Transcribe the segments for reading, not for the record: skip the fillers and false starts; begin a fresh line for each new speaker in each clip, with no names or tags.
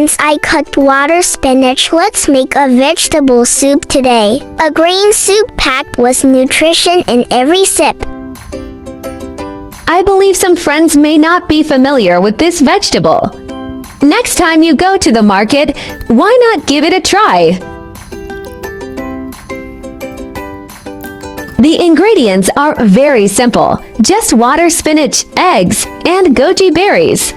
Since I cooked water spinach, let's make a vegetable soup today. A green soup packed with nutrition in every sip.
I believe some friends may not be familiar with this vegetable. Next time you go to the market, why not give it a try? The ingredients are very simple. Just water spinach, eggs, and goji berries.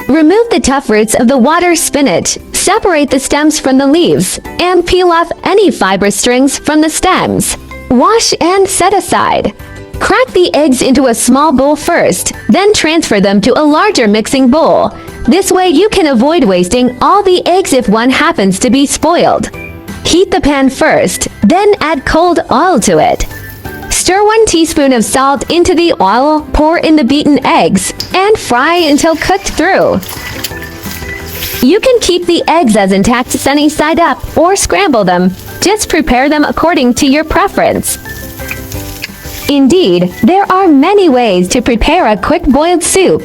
Remove the tough roots of the water spinach, separate the stems from the leaves, and peel off any fibrous strings from the stems. Wash and set aside. Crack the eggs into a small bowl first, then transfer them to a larger mixing bowl. This way you can avoid wasting all the eggs if one happens to be spoiled. Heat the pan first, then add cold oil to it. Stir 1 teaspoon of salt into the oil, pour in the beaten eggs, and fry until cooked through. You can keep the eggs as intact sunny side up or scramble them. Just prepare them according to your preference. Indeed, there are many ways to prepare a quick boiled soup.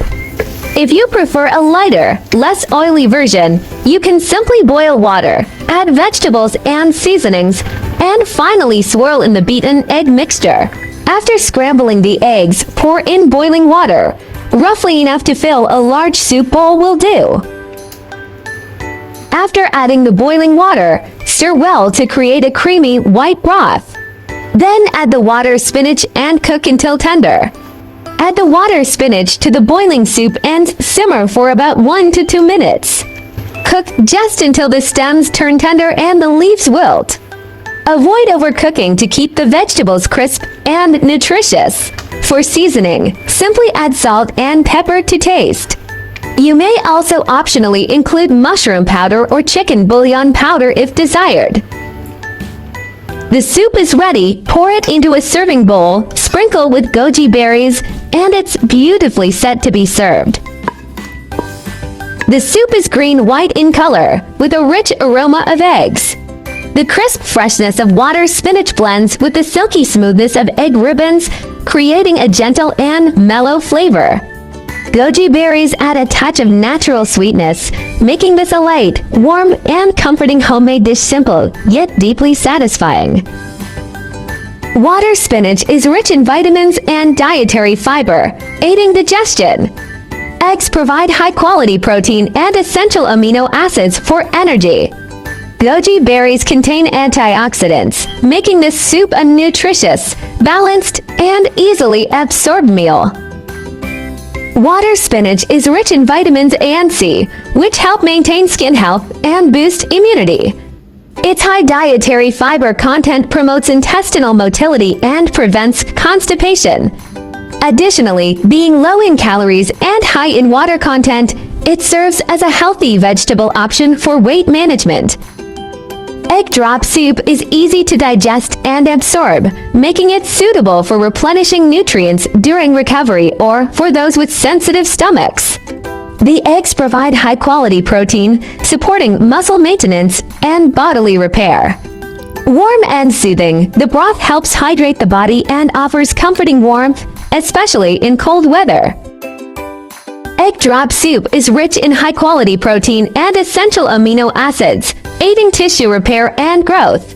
If you prefer a lighter, less oily version, you can simply boil water, add vegetables and seasonings, and finally swirl in the beaten egg mixture. After scrambling the eggs, pour in boiling water. Roughly enough to fill a large soup bowl will do. After adding the boiling water, stir well to create a creamy white broth. Then add the water spinach and cook until tender. Add the water spinach to the boiling soup and simmer for about 1 to 2 minutes. Cook just until the stems turn tender and the leaves wilt. Avoid overcooking to keep the vegetables crisp and nutritious. For seasoning, simply add salt and pepper to taste. You may also optionally include mushroom powder or chicken bouillon powder if desired. The soup is ready, pour it into a serving bowl, sprinkle with goji berries, and it's beautifully set to be served. The soup is green-white in color, with a rich aroma of eggs. The crisp freshness of water spinach blends with the silky smoothness of egg ribbons, creating a gentle and mellow flavor. Goji berries add a touch of natural sweetness, making this a light, warm, and comforting homemade dish simple, yet deeply satisfying. Water spinach is rich in vitamins and dietary fiber, aiding digestion. Eggs provide high-quality protein and essential amino acids for energy. Goji berries contain antioxidants, making this soup a nutritious, balanced, and easily absorbed meal. Water spinach is rich in vitamins A and C, which help maintain skin health and boost immunity. Its high dietary fiber content promotes intestinal motility and prevents constipation. Additionally, being low in calories and high in water content, it serves as a healthy vegetable option for weight management. Egg drop soup is easy to digest and absorb, making it suitable for replenishing nutrients during recovery or for those with sensitive stomachs. The eggs provide high-quality protein, supporting muscle maintenance and bodily repair. Warm and soothing, the broth helps hydrate the body and offers comforting warmth, especially in cold weather. Egg drop soup is rich in high-quality protein and essential amino acids, aiding tissue repair and growth.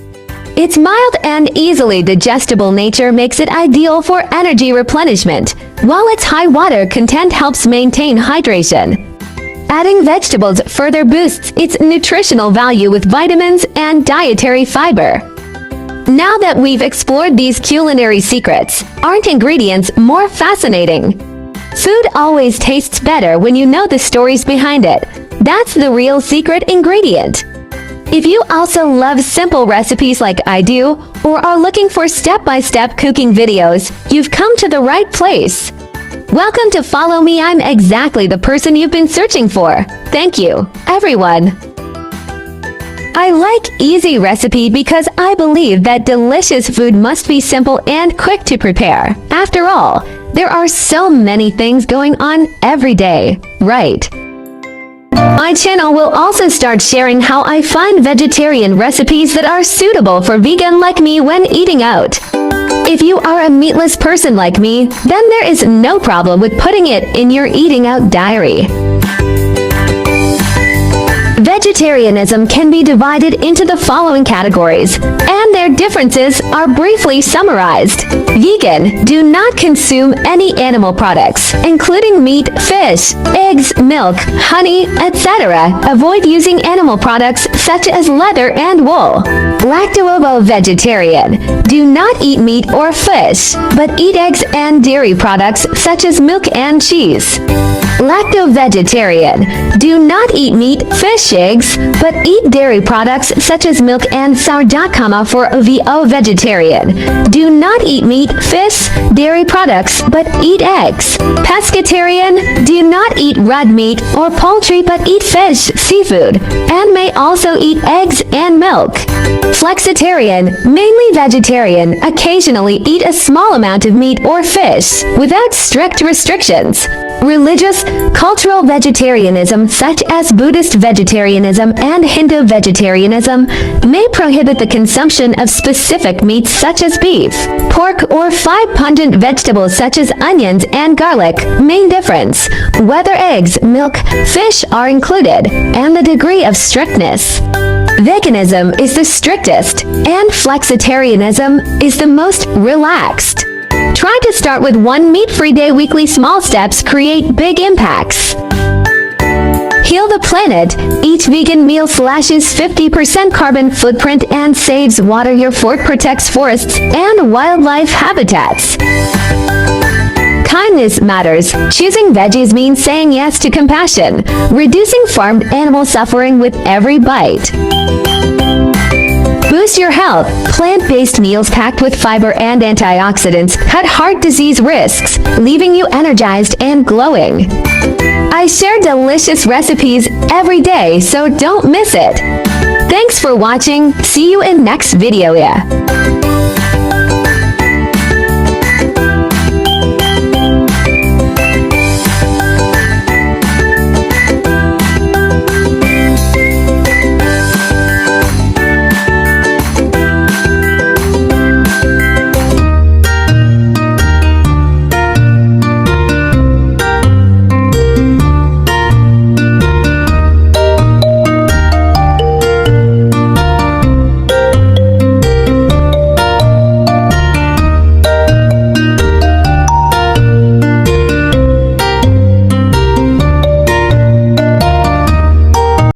Its mild and easily digestible nature makes it ideal for energy replenishment, while its high water content helps maintain hydration. Adding vegetables further boosts its nutritional value with vitamins and dietary fiber. Now that we've explored these culinary secrets, aren't ingredients more fascinating? Food always tastes better when you know the stories behind it. That's the real secret ingredient. If you also love simple recipes like I do, or are looking for step-by-step cooking videos, you've come to the right place. Welcome to Follow Me. I'm exactly the person you've been searching for. Thank you, everyone. I like easy recipe because I believe that delicious food must be simple and quick to prepare. After all, there are so many things going on every day, right? My channel will also start sharing how I find vegetarian recipes that are suitable for vegan like me when eating out. If you are a meatless person like me, then there is no problem with putting it in your eating out diary. Vegetarianism can be divided into the following categories, and their differences are briefly summarized. Vegan, do not consume any animal products, including meat, fish, eggs, milk, honey, etc. Avoid using animal products such as leather and wool. Lacto-ovo-vegetarian, do not eat meat or fish, but eat eggs and dairy products such as milk and cheese. Lacto-vegetarian, do not eat meat, fish, eggs, but eat dairy products such as milk and sourdough. For OVO-vegetarian, do not eat meat, fish, dairy products, but eat eggs. Pescatarian, do not eat red meat or poultry but eat fish, seafood, and may also eat eggs and milk. Flexitarian, mainly vegetarian, occasionally eat a small amount of meat or fish, without strict restrictions. Religious, cultural vegetarianism such as Buddhist vegetarianism and Hindu vegetarianism may prohibit the consumption of specific meats such as beef, pork, or 5 pungent vegetables such as onions and garlic. Main difference: whether eggs, milk, fish are included, and the degree of strictness. Veganism is the strictest, and flexitarianism is the most relaxed. Try to start with 1 meat-free day. Weekly small steps create big impacts. Heal the planet. Each vegan meal slashes 50% carbon footprint and saves water. Your fork protects forests and wildlife habitats. Kindness matters. Choosing veggies means saying yes to compassion, reducing farmed animal suffering with every bite. Boost your health. Plant-based meals packed with fiber and antioxidants cut heart disease risks, leaving you energized and glowing. I share delicious recipes every day, so don't miss it. Thanks for watching. See you in next video.